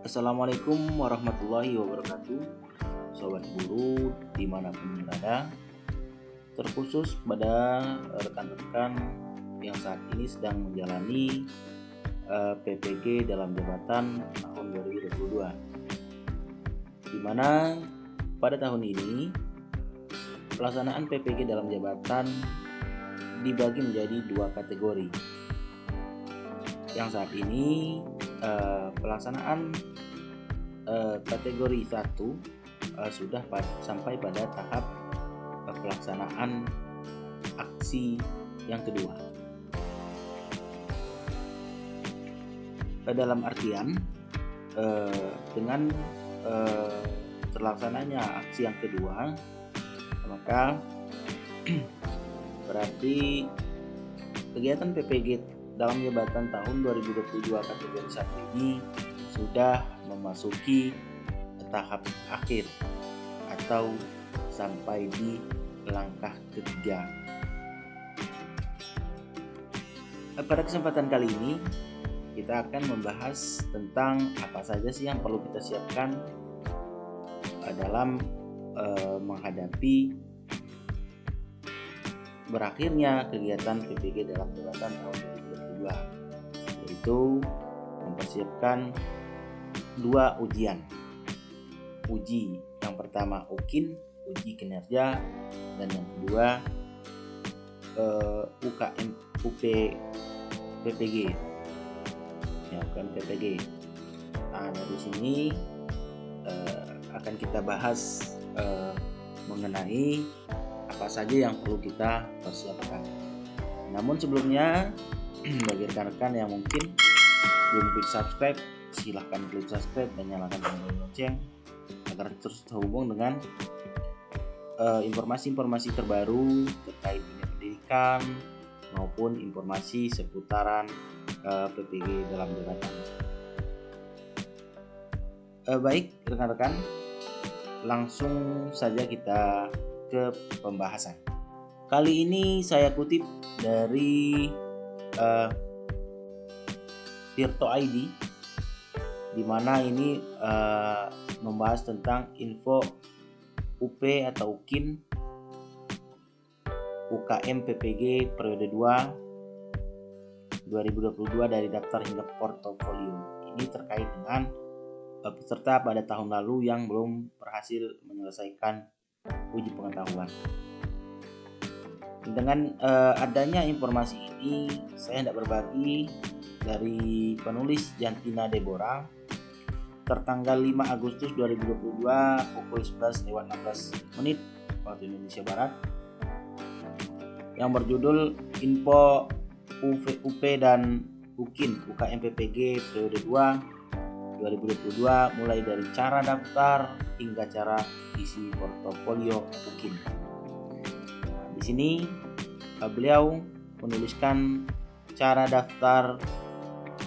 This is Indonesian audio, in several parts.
Assalamualaikum warahmatullahi wabarakatuh, Sobat Guru dimanapun berada, terkhusus pada rekan-rekan yang saat ini sedang menjalani PPG dalam jabatan tahun 2022, di mana pada tahun ini pelaksanaan PPG dalam jabatan dibagi menjadi dua kategori. Yang saat ini pelaksanaan kategori 1 sudah sampai pada tahap pelaksanaan aksi yang kedua. Dalam artian dengan terlaksananya aksi yang kedua, maka berarti kegiatan PPG dalam jabatan tahun 2022 kategori 1 ini sudah memasuki tahap akhir atau sampai di langkah ketiga. Pada kesempatan kali ini kita akan membahas tentang apa saja sih yang perlu kita siapkan dalam menghadapi berakhirnya kegiatan PPG dalam jabatan tahun 2022, yaitu mempersiapkan dua ujian. Uji yang pertama UKIN, uji kinerja, dan yang kedua UKM PPG. Ya, UKM PPG. Nah, dari sini akan kita bahas mengenai apa saja yang perlu kita persiapkan. Namun sebelumnya, bagi rekan-rekan yang mungkin belum klik subscribe, silahkan klik subscribe dan nyalakan tombol lonceng agar terus terhubung dengan informasi-informasi terbaru terkait dunia pendidikan maupun informasi seputaran PPG dalam jabatan. Baik rekan-rekan, langsung saja kita ke pembahasan. Kali ini saya kutip dari Tirto ID, di mana ini membahas tentang info UP atau UKIN UKM PPG periode 2 2022 dari daftar hingga portofolio. Ini terkait dengan peserta pada tahun lalu yang belum berhasil menyelesaikan uji pengetahuan. Dengan adanya informasi ini, saya hendak berbagi dari penulis Jantina Deborah tertanggal 5 Agustus 2022 pukul 11:16 waktu Indonesia Barat, yang berjudul Info UP dan UKIN UKM PPG periode 2 2022 mulai dari cara daftar hingga cara isi portofolio UKIN. Di sini beliau menuliskan cara daftar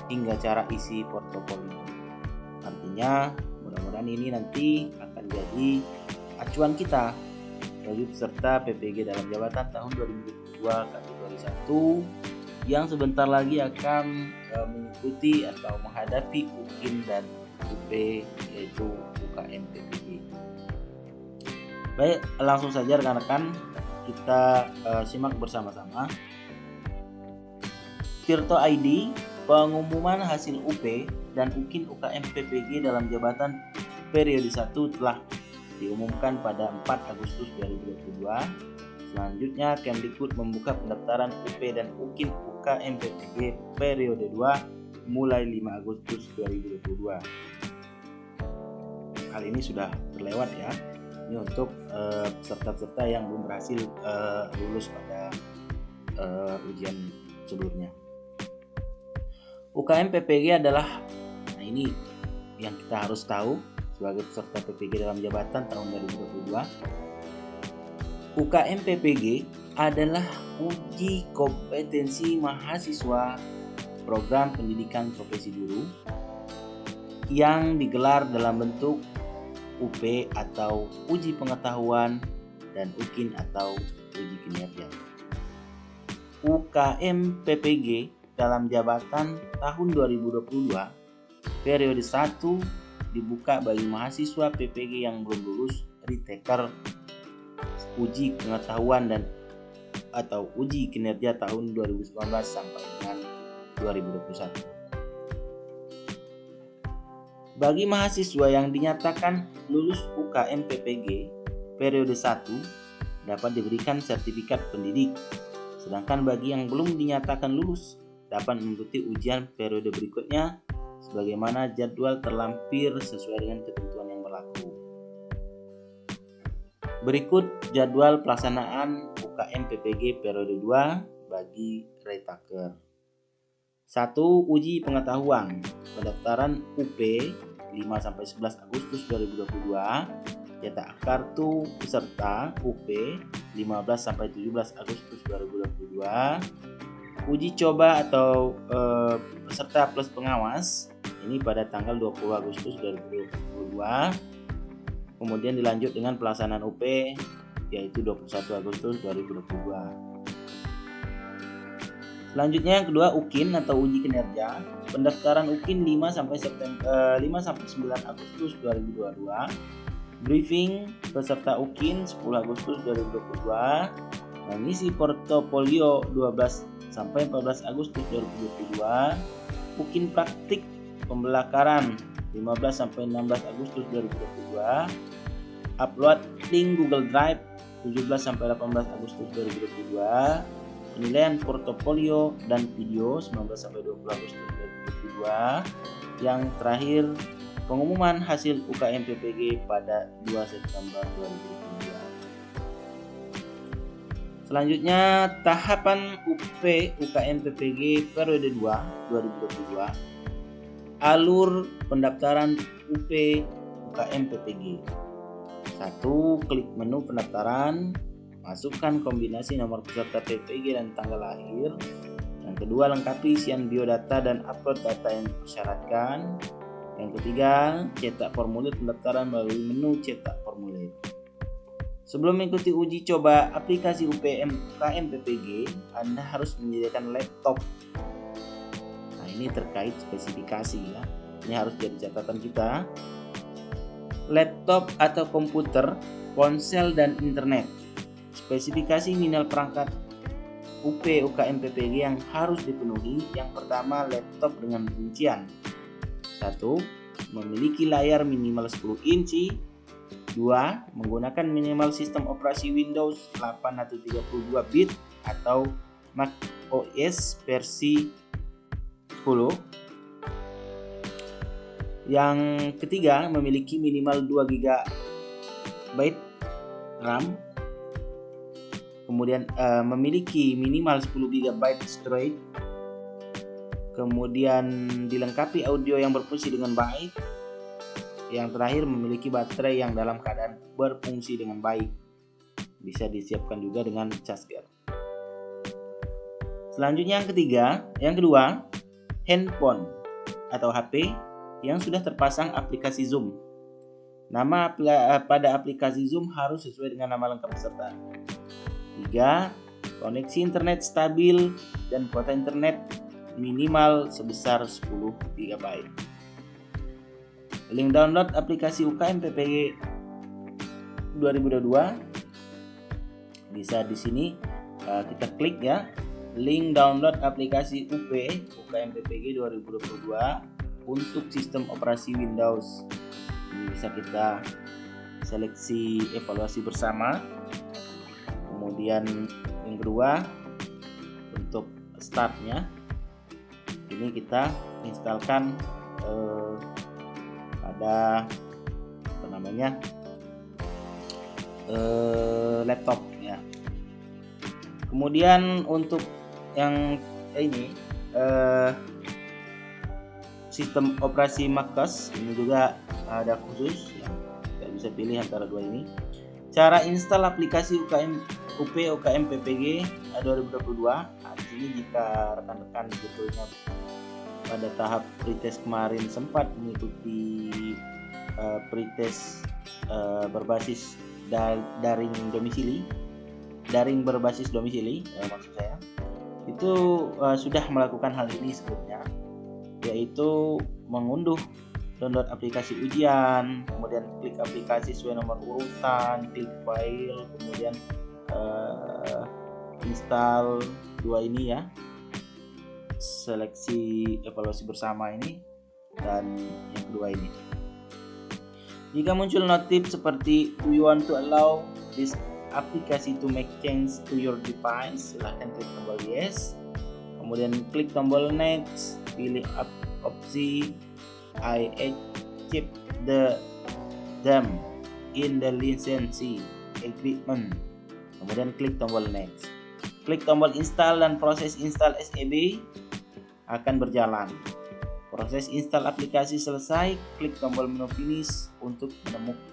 hingga cara isi portofolio. Artinya mudah-mudahan ini nanti akan jadi acuan kita bagi peserta PPG dalam jabatan tahun 2022 kategori 1 yang sebentar lagi akan mengikuti atau menghadapi UKIN dan UP, yaitu UKM PPG. Baik, langsung saja rekan-rekan kita simak bersama-sama. Tirto ID, pengumuman hasil UP dan UKIN UKM PPG dalam jabatan periode 1 telah diumumkan pada 4 Agustus 2022. Selanjutnya, Kemdikbud membuka pendaftaran UP dan UKIN UKM PPG periode 2 mulai 5 Agustus 2022. Hal ini sudah terlewat ya. Ini untuk peserta-peserta yang belum berhasil lulus pada ujian sebelumnya. UKM PPG adalah, nah ini yang kita harus tahu sebagai peserta PPG dalam jabatan tahun 2022. UKM PPG adalah uji kompetensi mahasiswa program pendidikan profesi guru yang digelar dalam bentuk UP atau uji pengetahuan dan UKIN atau uji kinerja. UKM PPG dalam jabatan tahun 2022 periode 1 dibuka bagi mahasiswa PPG yang belum lulus retaker uji pengetahuan dan atau uji kinerja tahun 2019 sampai dengan 2021. Bagi mahasiswa yang dinyatakan lulus UKM PPG periode 1 dapat diberikan sertifikat pendidik. Sedangkan bagi yang belum dinyatakan lulus dapat mengikuti ujian periode berikutnya sebagaimana jadwal terlampir sesuai dengan ketentuan yang berlaku. Berikut jadwal pelaksanaan UKM PPG periode 2 bagi retaker. 1. Uji pengetahuan. Pendaftaran UP 5-11 Agustus 2022. Cetak kartu peserta UP 15-17 Agustus 2022. Uji coba atau peserta plus pengawas ini pada tanggal 20 Agustus 2022. Kemudian dilanjut dengan pelaksanaan UP yaitu 21 Agustus 2022. Selanjutnya yang kedua UKIN atau uji kinerja. Pendaftaran UKIN 5-9 Agustus 2022. Briefing peserta UKIN 10 Agustus 2022. Mengisi portofolio 12-14 Agustus 2022. UKIN praktik pembelakaran 15-16 Agustus 2022. Upload link Google Drive 17-18 Agustus 2022. Penilaian portofolio dan video 19-20 Agustus 2022. Yang terakhir pengumuman hasil UKM PPG pada 2 September 2022. Selanjutnya tahapan UP UKM PPG periode 2 2022. Alur pendaftaran UP UKM PPG. 1. Klik menu pendaftaran, masukkan kombinasi nomor peserta PPG dan tanggal lahir. Yang kedua, lengkapi isian biodata dan upload data yang disyaratkan. Yang ketiga, cetak formulir pendaftaran melalui menu cetak formulir. Sebelum mengikuti uji coba aplikasi UKM PPG, Anda harus menyediakan laptop. Nah, ini terkait spesifikasi ya. Ini harus jadi catatan kita. Laptop atau komputer, ponsel dan internet. Spesifikasi minimal perangkat UP UKM PPG yang harus dipenuhi. Yang pertama, laptop dengan rincian. 1. Memiliki layar minimal 10 inci. 2. Menggunakan minimal sistem operasi Windows 8 atau 32 bit atau Mac OS versi 10. Yang ketiga, memiliki minimal 2 GB RAM. Kemudian memiliki minimal 10 GB storage. Kemudian dilengkapi audio yang berfungsi dengan baik. Yang terakhir, memiliki baterai yang dalam keadaan berfungsi dengan baik. Bisa disiapkan juga dengan charger. Selanjutnya yang kedua, handphone atau HP yang sudah terpasang aplikasi Zoom. Nama pada aplikasi Zoom harus sesuai dengan nama lengkap peserta. 3. Koneksi internet stabil dan kuota internet minimal sebesar 10 GB. Link download aplikasi UKM PPG 2022 bisa di sini kita klik ya. Link download aplikasi UP UKM PPG 2022 untuk sistem operasi Windows. Ini bisa kita seleksi evaluasi bersama. Kemudian yang kedua, untuk startnya ini kita instalkan pada laptop ya. Kemudian untuk yang ini sistem operasi macOS ini juga ada khusus ya. Kita bisa pilih antara dua ini. Cara install aplikasi UP UKM PPG 2022. Nah, di sini jika rekan-rekan sebetulnya pada tahap pretest kemarin sempat mengikuti pretest berbasis daring berbasis domisili maksud saya, itu sudah melakukan hal ini sebelumnya, yaitu mengunduh download aplikasi ujian, kemudian klik aplikasi sesuai nomor urutan, klik file, kemudian install dua ini ya, seleksi evaluasi bersama ini, dan yang kedua ini. Jika muncul notif seperti "Do you want to allow this aplikasi to make change to your device?" silahkan klik tombol yes, kemudian klik tombol next, pilih opsi "I accept them in the licensee agreement", kemudian klik tombol next. Klik tombol install dan proses install SEB akan berjalan. Proses install aplikasi selesai, klik tombol menu finish untuk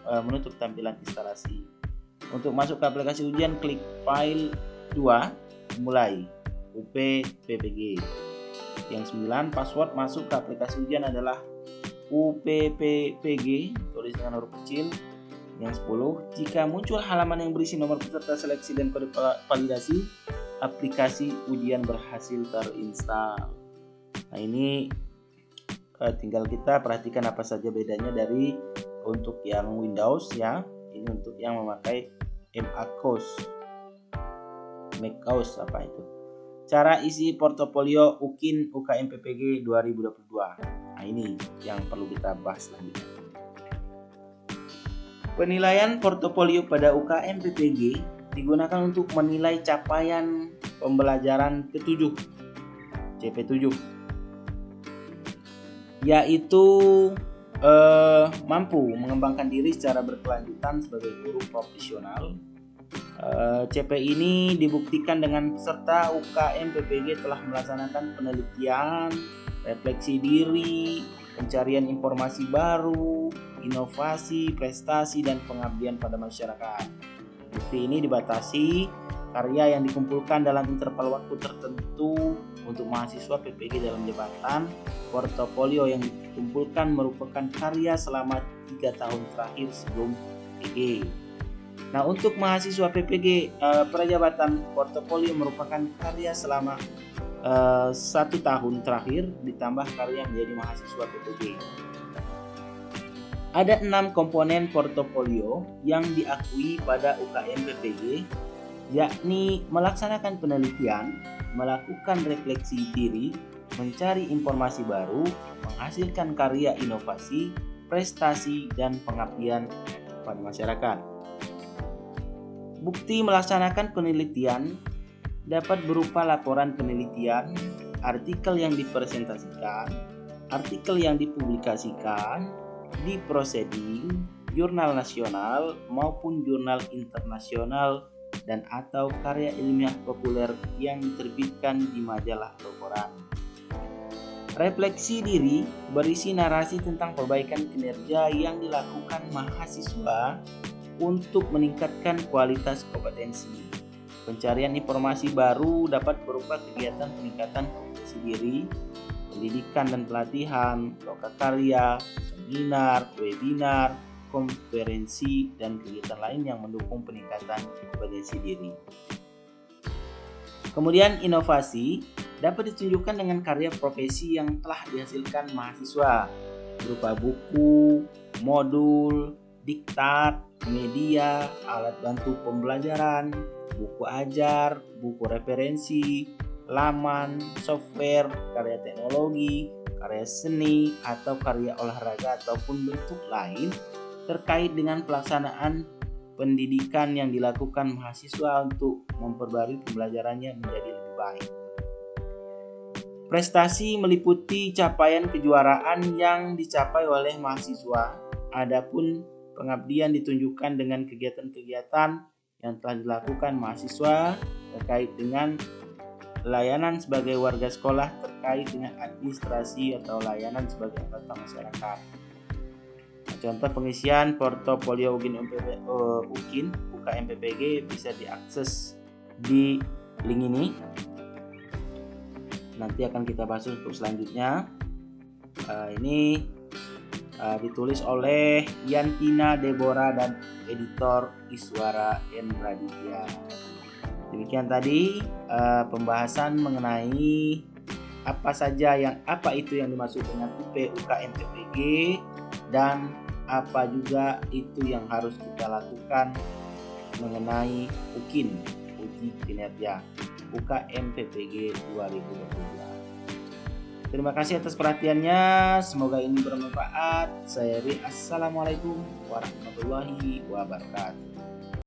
menutup tampilan instalasi. Untuk masuk ke aplikasi ujian, klik file 2, mulai UPPPG. Yang 9, password masuk ke aplikasi ujian adalah UPPPG, tulis dengan huruf kecil. Yang 10, jika muncul halaman yang berisi nomor peserta seleksi dan kode validasi, aplikasi ujian berhasil terinstall. Nah, ini tinggal kita perhatikan apa saja bedanya dari untuk yang Windows ya. Ini untuk yang memakai macOS apa itu. Cara isi portofolio UKIN UKMPPG 2022. Nah, ini yang perlu kita bahas selanjutnya. Penilaian portofolio pada UKMPPG digunakan untuk menilai capaian pembelajaran ke-7 CP7, yaitu mampu mengembangkan diri secara berkelanjutan sebagai guru profesional. CP ini dibuktikan dengan peserta UKMPPG telah melaksanakan penelitian, refleksi diri, pencarian informasi baru, inovasi, prestasi, dan pengabdian pada masyarakat. Bukti ini dibatasi karya yang dikumpulkan dalam interval waktu tertentu untuk mahasiswa PPG dalam jabatan. Portofolio yang dikumpulkan merupakan karya selama 3 tahun terakhir sebelum PPG. Nah, untuk mahasiswa PPG prajabatan, portofolio merupakan karya selama 1 tahun terakhir ditambah karya menjadi mahasiswa PPG. Ada 6 komponen portofolio yang diakui pada UKM PPG, yakni melaksanakan penelitian, melakukan refleksi diri, mencari informasi baru, menghasilkan karya inovasi, prestasi, dan pengabdian pada masyarakat. Bukti melaksanakan penelitian dapat berupa laporan penelitian, artikel yang dipresentasikan, artikel yang dipublikasikan di proceeding, jurnal nasional maupun jurnal internasional, dan atau karya ilmiah populer yang diterbitkan di majalah atau koran. Refleksi diri berisi narasi tentang perbaikan kinerja yang dilakukan mahasiswa untuk meningkatkan kualitas kompetensi. Pencarian informasi baru dapat berupa kegiatan peningkatan kompetensi diri, pendidikan dan pelatihan, lokakarya, seminar, webinar, konferensi, dan kegiatan lain yang mendukung peningkatan kompetensi diri. Kemudian inovasi dapat ditunjukkan dengan karya profesi yang telah dihasilkan mahasiswa berupa buku, modul, diktat, media, alat bantu pembelajaran, buku ajar, buku referensi, laman, software, karya teknologi, karya seni, atau karya olahraga ataupun bentuk lain terkait dengan pelaksanaan pendidikan yang dilakukan mahasiswa untuk memperbarui pembelajarannya menjadi lebih baik. Prestasi meliputi capaian kejuaraan yang dicapai oleh mahasiswa. Adapun pengabdian ditunjukkan dengan kegiatan-kegiatan yang telah dilakukan mahasiswa terkait dengan layanan sebagai warga sekolah, terkait dengan administrasi atau layanan sebagai anggota masyarakat. Contoh pengisian portofolio UKIN UKMPPG bisa diakses di link ini. Nanti akan kita bahas untuk selanjutnya. Ini ditulis oleh Yantina Deborah dan editor Iswara N. Raditya. Demikian tadi pembahasan mengenai apa itu yang dimaksud dengan UP UKM PPG, dan apa juga itu yang harus kita lakukan mengenai UKIN, uji kinerja UKM PPG 2022. Terima kasih atas perhatiannya, semoga ini bermanfaat. Saya Ri, assalamualaikum warahmatullahi wabarakatuh.